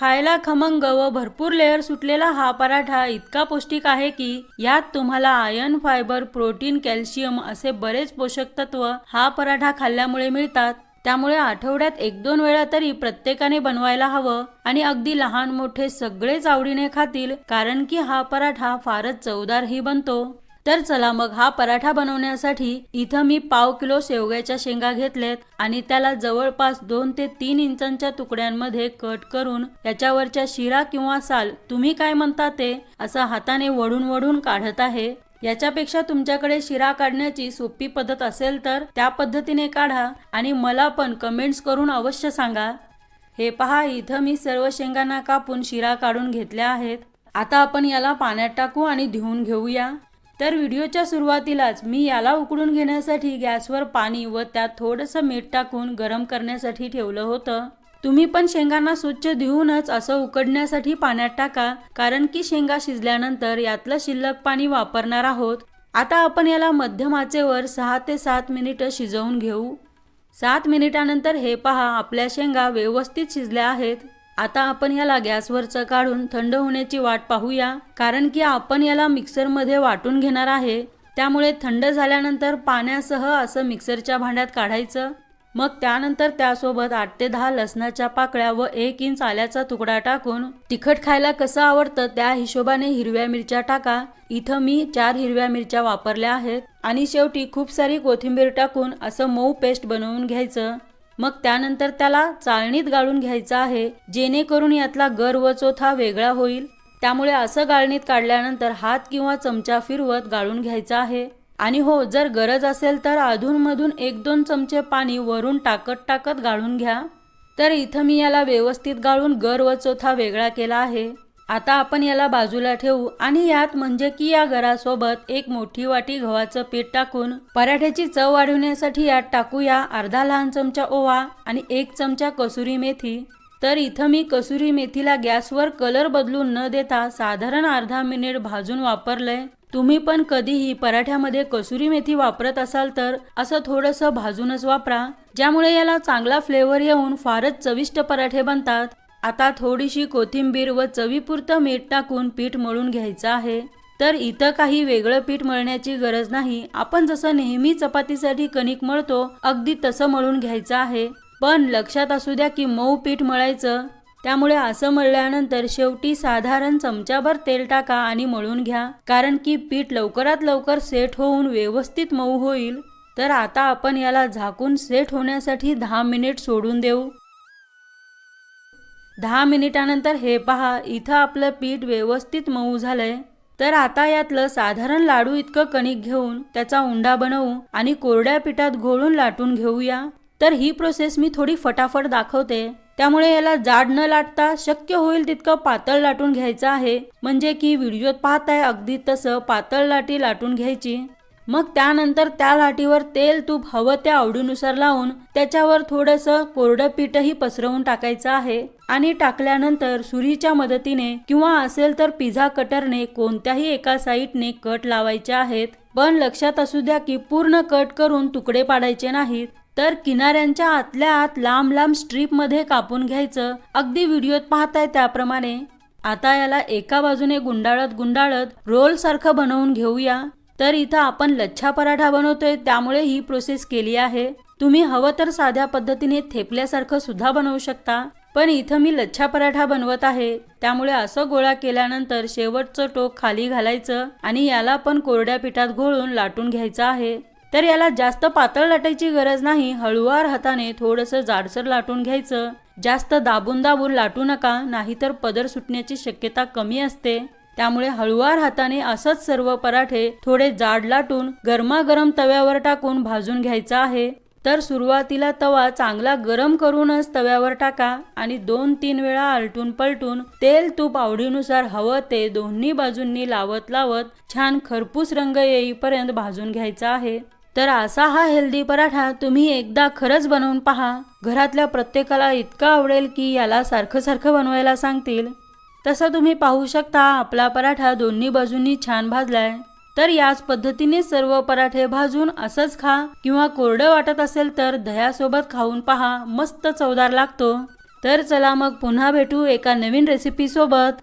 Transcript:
खायला खमंग व भरपूर लेअर सुटलेला हा पराठा इतका पौष्टिक आहे की यात तुम्हाला आयर्न, फायबर, प्रोटीन, कॅल्शियम असे बरेच पोषक तत्व हा पराठा खाल्ल्यामुळे मिळतात। त्यामुळे आठवड्यात 1-2 वेळा तरी प्रत्येकाने बनवायला हवं आणि अगदी लहान मोठे सगळेच आवडीने खातील, कारण की हा पराठा फारच चवदारही बनतो। तर चला मग हा पराठा बनवण्यासाठी इथं मी पाव किलो शेवग्याच्या शेंगा घेतलेत आणि त्याला जवळपास 2 ते 3 इंचांच्या तुकड्यांमध्ये कट करून याच्यावरच्या शिरा किंवा साल तुम्ही काय म्हणता ते असं हाताने वढून वढून काढत आहे। याच्यापेक्षा तुमच्याकडे शिरा काढण्याची सोपी पद्धत असेल तर त्या पद्धतीने काढा आणि मला पण कमेंट्स करून अवश्य सांगा। हे पहा, इथं मी सर्व शेंगांना कापून शिरा काढून घेतल्या आहेत। आता आपण याला पाण्यात टाकू आणि धुवून घेऊया। तर व्हिडिओच्या सुरुवातीलाच मी याला उकळून घेण्यासाठी गॅसवर पाणी व त्यात थोडंसं मीठ टाकून गरम करण्यासाठी ठेवलं होतं। तुम्ही पण शेंगांना स्वच्छ धुवूनच असं उकडण्यासाठी पाण्यात टाका, कारण की शेंगा शिजल्यानंतर यातलं शिल्लक पाणी वापरणार आहोत। आता आपण याला मध्यम आचेवर 6 ते 7 मिनिटं शिजवून घेऊ। 7 मिनिटानंतर हे पहा, आपल्या शेंगा व्यवस्थित शिजल्या आहेत। आता आपण याला गॅसवरचं काढून थंड होण्याची वाट पाहूया, कारण की आपण याला मिक्सरमध्ये वाटून घेणार आहे। त्यामुळे थंड झाल्यानंतर पाण्यासह असं मिक्सरच्या भांड्यात काढायचं। मग त्यानंतर त्यासोबत 8 ते 10 लसणाच्या पाकळ्या व 1 इंच आल्याचा तुकडा टाकून तिखट खायला कसं आवडतं त्या हिशोबाने हिरव्या मिरच्या टाका। इथं मी 4 हिरव्या मिरच्या वापरल्या आहेत आणि शेवटी खूप सारी कोथिंबीर टाकून असं मऊ पेस्ट बनवून घ्यायचं। मग त्यानंतर त्याला चाळणीत गाळून घ्यायचं आहे, जेणेकरून यातला गर व चोथा वेगळा होईल। त्यामुळे असं गाळणीत काढल्यानंतर हात किंवा चमचा फिरवत गाळून घ्यायचा आहे। आणि हो, जर गरज असेल तर अधूनमधून 1-2 चमचे पाणी वरून टाकत गाळून घ्या। तर इथं मी याला व्यवस्थित गाळून गर व चोथा वेगळा केला आहे। आता आपण याला बाजूला ठेवू आणि यात म्हणजे की या गरासोबत 1 मोठी वाटी गव्हाचं पीठ टाकून पराठ्याची चव वाढवण्यासाठी यात टाकूया अर्धा लहान चमचा ओवा आणि 1 चमचा कसुरी मेथी। तर इथं मी कसुरी मेथीला गॅसवर कलर बदलून न देता साधारण अर्धा मिनिट भाजून वापरलंय। तुम्ही पण कधीही पराठ्यामध्ये कसुरी मेथी वापरत असाल तर असं थोडंसं भाजूनच वापरा, ज्यामुळे याला चांगला फ्लेवर येऊन फारच चविष्ट पराठे बनतात। आता थोडीशी कोथिंबीर व चवीपुरतं मीठ टाकून पीठ मळून घ्यायचं आहे। तर इथं काही वेगळं पीठ मळण्याची गरज नाही, आपण जसं नेहमी चपातीसाठी कणिक मळतो अगदी तसं मळून घ्यायचं आहे। पण लक्षात असू द्या की मऊ पीठ मळायचं, त्यामुळे असं मळल्यानंतर शेवटी साधारण चमचाभर तेल टाका आणि मळून घ्या, कारण की पीठ लवकरात लवकर सेट होऊन व्यवस्थित मऊ होईल। तर आता आपण याला झाकून सेट होण्यासाठी 10 मिनिट सोडून देऊ। 10 मिनिटानंतर हे पहा, इथं आपलं पीठ व्यवस्थित मऊ झालंय। तर आता यातलं साधारण लाडू इतकं कणिक घेऊन त्याचा उंडा बनवू आणि कोरड्या पिठात घोळून लाटून घेऊया। तर ही प्रोसेस मी थोडी फटाफट दाखवते, त्यामुळे याला जाड न लाटता शक्य होईल तितकं पातळ लाटून घ्यायचं आहे, म्हणजे की व्हिडिओत पाहताय अगदी तसं पातळ लाटी लाटून घ्यायची। मग त्यानंतर त्या लाटीवर तेल तूप हवं त्या आवडीनुसार लावून त्याच्यावर थोडंसं कोरडं पीठही पसरवून टाकायचं आहे आणि टाकल्यानंतर सुरीच्या मदतीने किंवा असेल तर पिझ्झा कटरने कोणत्याही एका साईडने कट लावायचे आहेत। पण लक्षात असू द्या की पूर्ण कट करून तुकडे पाडायचे नाहीत, तर किनाऱ्यांच्या आतल्या आत लांब लांब स्ट्रीप मध्ये कापून घ्यायचं, अगदी व्हिडिओत पाहताय त्याप्रमाणे। आता याला एका बाजूने गुंडाळत रोल सारखं बनवून घेऊया। तर इथं आपण लच्छा पराठा बनवतोय, त्यामुळे ही प्रोसेस केली आहे। तुम्ही हवं तर साध्या पद्धतीने थेपल्यासारखं सुद्धा बनवू शकता, पण इथं मी लच्छा पराठा बनवत आहे, त्यामुळे असं गोळा केल्यानंतर शेवटचं टोक खाली घालायचं आणि याला पण कोरड्या पिठात घोळून लाटून घ्यायचं आहे। तर याला जास्त पातळ लाटायची गरज नाही, हळूवार हाताने थोडंसं जाडसर लाटून घ्यायचं। जास्त दाबून लाटू नका, नाहीतर पदर सुटण्याची शक्यता कमी असते। त्यामुळे हळूवार हाताने असंच सर्व पराठे थोडे जाड लाटून गरमागरम तव्यावर टाकून भाजून घ्यायचा आहे। तर सुरुवातीला तवा चांगला गरम करूनच तव्यावर टाका आणि 2-3 वेळा आलटून पलटून तेल तूप आवडीनुसार हवं ते दोन्ही बाजूंनी लावत छान खरपूस रंग येईपर्यंत भाजून घ्यायचा आहे। तर असा हा हेल्दी पराठा तुम्ही एकदा खरंच बनवून पहा, घरातल्या प्रत्येकाला इतका आवडेल की याला सारखं बनवायला सांगतील। तसं तुम्ही पाहू शकता आपला पराठा दोन्ही बाजूंनी छान भाजलाय। तर याच पद्धतीने सर्व पराठे भाजून असंच खा किंवा कोरडं वाटत असेल तर दह्यासोबत खाऊन पहा, मस्त चवदार लागतो। तर चला मग पुन्हा भेटू एका नवीन रेसिपी सोबत.